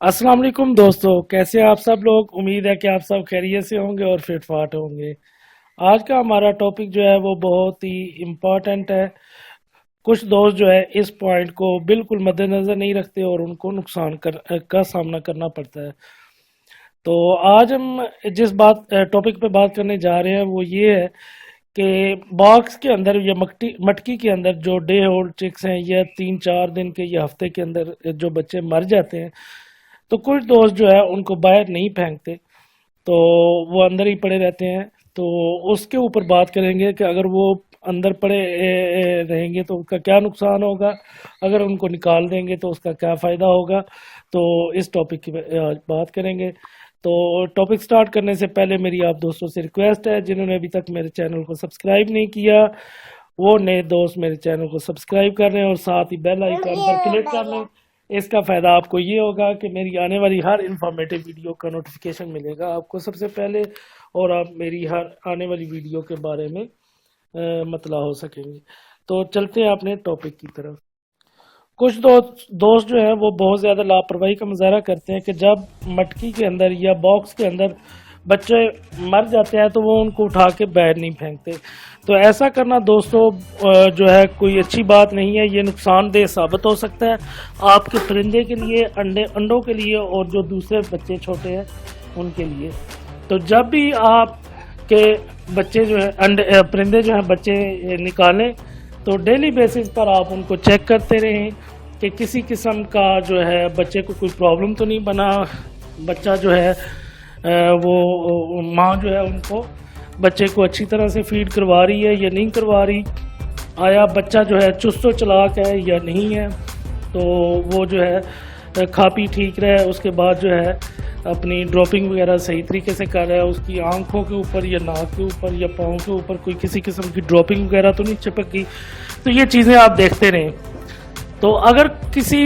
अस्सलाम वालेकुम दोस्तों, कैसे हैं आप सब लोग। उम्मीद है कि आप सब खैरियत से होंगे और फिट फाट होंगे। आज का हमारा टॉपिक जो है वो बहुत ही इम्पोर्टेंट है। कुछ दोस्त जो है इस पॉइंट को बिल्कुल मद्देनजर नहीं रखते और उनको नुकसान का सामना करना पड़ता है। तो आज हम जिस टॉपिक पे बात करने जा रहे हैं वो ये है कि बॉक्स के अंदर या मटकी के अंदर जो डे ओल्ड चिक्स हैं या 3-4 दिन के या हफ्ते के अंदर जो बच्चे मर जाते हैं, तो कुछ दोस्त जो है उनको बाहर नहीं फेंकते, तो वो अंदर ही पड़े रहते हैं। तो उसके ऊपर बात करेंगे कि अगर वो अंदर पड़े रहेंगे तो उसका क्या नुकसान होगा, अगर उनको निकाल देंगे तो उसका क्या फ़ायदा होगा। तो इस टॉपिक की आज बात करेंगे। तो टॉपिक स्टार्ट करने से पहले मेरी आप दोस्तों से रिक्वेस्ट है, जिन्होंने अभी तक मेरे चैनल को सब्सक्राइब नहीं किया वो नए दोस्त मेरे चैनल को सब्सक्राइब कर लें और साथ ही बेल आइकन पर क्लिक कर लें। इसका फ़ायदा आपको ये होगा कि मेरी आने वाली हर इंफॉर्मेटिव वीडियो का नोटिफिकेशन मिलेगा आपको सबसे पहले, और आप मेरी हर आने वाली वीडियो के बारे में मतला हो सकेंगे। तो चलते हैं अपने टॉपिक की तरफ। कुछ दोस्त जो है वो बहुत ज़्यादा लापरवाही का मुजाहरा करते हैं कि जब मटकी के अंदर या बॉक्स के अंदर बच्चे मर जाते हैं तो वो उनको उठा के बाहर नहीं फेंकते। तो ऐसा करना दोस्तों जो है कोई अच्छी बात नहीं है, ये नुकसानदेह साबित हो सकता है आपके परिंदे के लिए, अंडों के लिए और जो दूसरे बच्चे छोटे हैं उनके लिए। तो जब भी आप के बच्चे जो है परिंदे जो हैं बच्चे निकालें तो डेली बेसिस पर आप उनको चेक करते रहें कि किसी किस्म का जो है बच्चे को कोई प्रॉब्लम तो नहीं बना। बच्चा जो है वो माँ जो है उनको बच्चे को अच्छी तरह से फीड करवा रही है या नहीं करवा रही, आया बच्चा जो है चुस्त व चालाक है या नहीं है, तो वो जो है खा पी ठीक रहे, उसके बाद जो है अपनी ड्रॉपिंग वगैरह सही तरीके से कर रहा है, उसकी आंखों के ऊपर या नाक के ऊपर या पाँव के ऊपर कोई किसी किस्म की ड्रॉपिंग वगैरह तो नहीं चिपक गई। तो ये चीज़ें आप देखते रहें। तो अगर किसी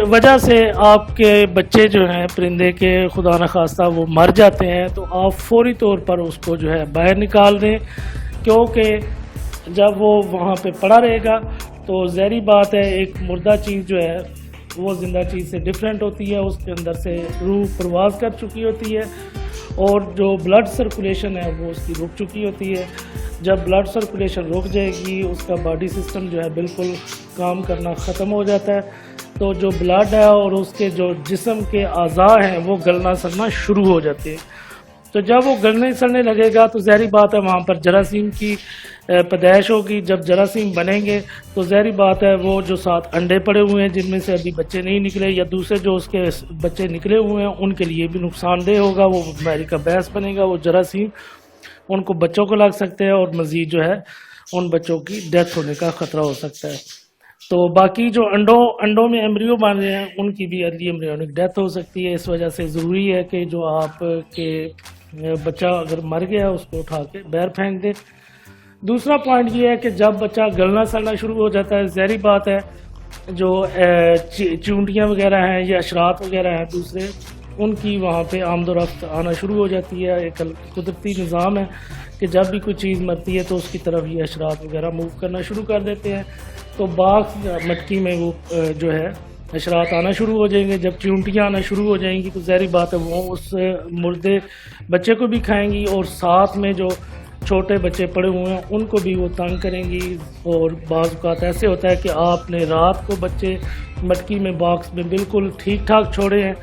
वजह से आपके बच्चे जो हैं परिंदे के खुदा न खास्ता वो मर जाते हैं तो आप फौरी तौर पर उसको जो है बाहर निकाल दें, क्योंकि जब वो वहाँ पे पड़ा रहेगा तो ज़ाहिर बात है एक मुर्दा चीज़ जो है वो ज़िंदा चीज़ से डिफरेंट होती है, उसके अंदर से रूह परवाज़ कर चुकी होती है और जो ब्लड सर्कुलेशन है वो उसकी रुक चुकी होती है। जब ब्लड सर्कुलेशन रुक जाएगी उसका बॉडी सिस्टम जो है बिल्कुल काम करना ख़त्म हो जाता है, तो जो ब्लड है और उसके जो जिस्म के अज़ा हैं वो गलना सड़ना शुरू हो जाते हैं। तो जब वो गलने सड़ने लगेगा तो ज़ाहिर बात है वहाँ पर जरासीम की पैदाइश होगी। जब जरासीम बनेंगे तो ज़ाहिर बात है वो जो 7 अंडे पड़े हुए हैं जिनमें से अभी बच्चे नहीं निकले या दूसरे जो उसके बच्चे निकले हुए हैं उनके लिए भी नुकसानदेह होगा। वो बीमारी का बायस बनेगा, वो जरासीम उनको बच्चों को लग सकते हैं और मज़ीद जो है उन बच्चों की डेथ होने का ख़तरा हो सकता है। तो बाकी जो अंडों में एम्ब्रियो बन रहे हैं उनकी भी अर्ली एम्ब्रियोनिक डेथ हो सकती है। इस वजह से ज़रूरी है कि जो आपके बच्चा अगर मर गया उसको उठा के बाहर फेंक दे। दूसरा पॉइंट ये है कि जब बच्चा गलना सड़ना शुरू हो जाता है, ज़ाहिर बात है जो चूंटियाँ वगैरह हैं या अशरात वगैरह हैं दूसरे, उनकी वहाँ पे आमदोरफ्त आना शुरू हो जाती है। एक कुदरती निज़ाम है कि जब भी कोई चीज़ मरती है तो उसकी तरफ ये अशरात वगैरह मूव करना शुरू कर देते हैं। तो बाग मटकी में वो जो है अशरात आना शुरू हो जाएंगे। जब चूंटियाँ आना शुरू हो जाएंगी तो ज़ाहिर बात है वो उस मुर्दे बच्चे को भी खाएंगी और साथ में जो छोटे बच्चे पड़े हुए हैं उनको भी वो तंग करेंगी। और बाज़ औक़ात ऐसे होता है कि आपने रात को बच्चे मटकी में बॉक्स में बिल्कुल ठीक ठाक छोड़े हैं,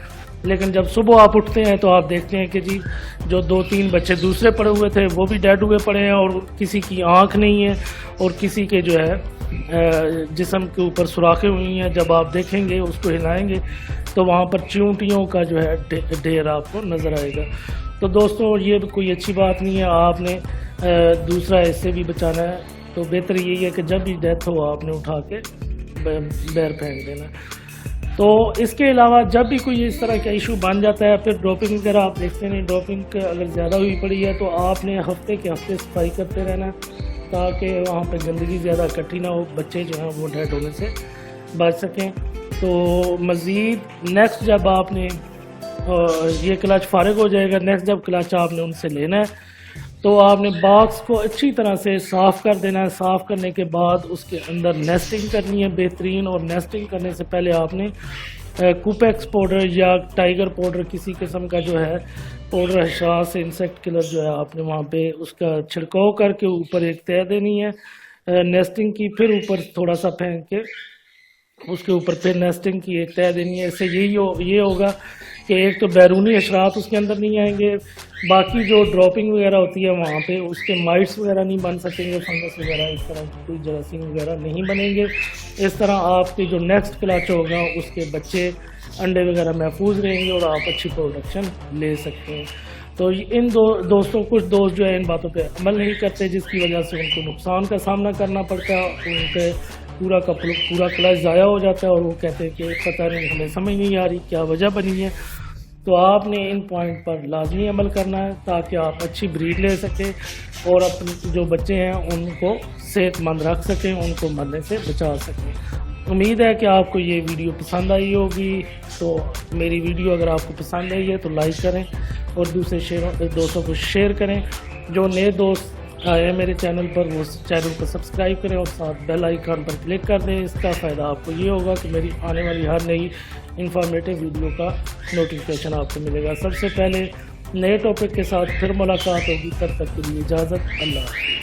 लेकिन जब सुबह आप उठते हैं तो आप देखते हैं कि जी जो 2-3 बच्चे दूसरे पड़े हुए थे वो भी डेड हुए पड़े हैं और किसी की आँख नहीं है और किसी के जो है जिस्म के ऊपर सुराखें हुई हैं। जब आप देखेंगे उसको हिलाएंगे तो वहाँ पर चींटियों का जो है ढेर आपको नज़र आएगा। तो दोस्तों ये कोई अच्छी बात नहीं है, आपने दूसरा इससे भी बचाना है। तो बेहतर यही है कि जब भी डेथ हो आपने उठा के बाहर फेंक देना। तो इसके अलावा जब भी कोई इस तरह का इशू बन जाता है, फिर ड्रॉपिंग वगैरह आप देखते नहीं, ड्रॉपिंग अगर ज़्यादा हुई पड़ी है तो आपने हफ्ते के हफ्ते सफाई करते रहना ताकि वहाँ पे गंदगी ज़्यादा इकट्ठी ना हो, बच्चे जो हैं वो डेड होने से बच सकें। तो मज़ीद नेक्स्ट जब आपने ये क्लच फारिग हो जाएगा, नेक्स्ट जब क्लच आपने उनसे लेना है तो आपने बॉक्स को अच्छी तरह से साफ़ कर देना है। साफ़ करने के बाद उसके अंदर नेस्टिंग करनी है बेहतरीन, और नेस्टिंग करने से पहले आपने کوپیکس پاؤڈر یا ٹائیگر پاؤڈر کسی قسم کا جو ہے پاؤڈر حشرات سے انسیکٹ کلر جو ہے آپ نے وہاں پہ اس کا چھڑکاؤ کر کے اوپر ایک تہ دینی ہے نیسٹنگ کی، پھر اوپر تھوڑا سا پھینک کے اس کے اوپر پھر نیسٹنگ کی ایک تہ دینی ہے. اس سے یہ ہوگا کہ ایک تو بیرونی حشرات اس کے اندر نہیں آئیں گے، باقی جو ڈراپنگ وغیرہ ہوتی ہے وہاں پہ اس کے مائٹس وغیرہ نہیں بن سکیں گے، فنگس وغیرہ اس طرح کی کوئی جراثیم وغیرہ نہیں بنیں گے. اس طرح آپ کے جو نیکسٹ کلچ ہوگا اس کے بچے انڈے وغیرہ محفوظ رہیں گے اور آپ اچھی پروڈکشن لے سکتے ہیں. تو ان دوستوں کچھ دوست جو ہے ان باتوں پہ عمل نہیں کرتے، جس کی وجہ سے ان کو نقصان کا سامنا کرنا پڑتا ہے، ان کے پورا کلچ ضائع ہو جاتا ہے اور وہ کہتے ہیں کہ پتہ نہیں ہمیں سمجھ نہیں آ رہی کیا وجہ بنی ہے. تو آپ نے ان پوائنٹ پر لازمی عمل کرنا ہے تاکہ آپ اچھی بریڈ لے سکیں اور اپنے جو بچے ہیں ان کو صحت مند رکھ سکیں، ان کو مرنے سے بچا سکیں. امید ہے کہ آپ کو یہ ویڈیو پسند آئی ہوگی. تو میری ویڈیو اگر آپ کو پسند آئی ہے تو لائک کریں اور دوسرے دوستوں کو شیئر کریں. جو نئے دوست آئے ہیں میرے چینل پر وہ چینل کو سبسکرائب کریں اور ساتھ بیل آئیکن پر کلک کر دیں. اس کا فائدہ آپ کو یہ ہوگا کہ میری آنے والی ہر نئی انفارمیٹیو ویڈیو کا نوٹیفیکیشن آپ کو ملے گا سب سے پہلے. نئے ٹاپک کے ساتھ پھر ملاقات ہوگی، تب تک کے لیے اجازت، اللہ حافظ.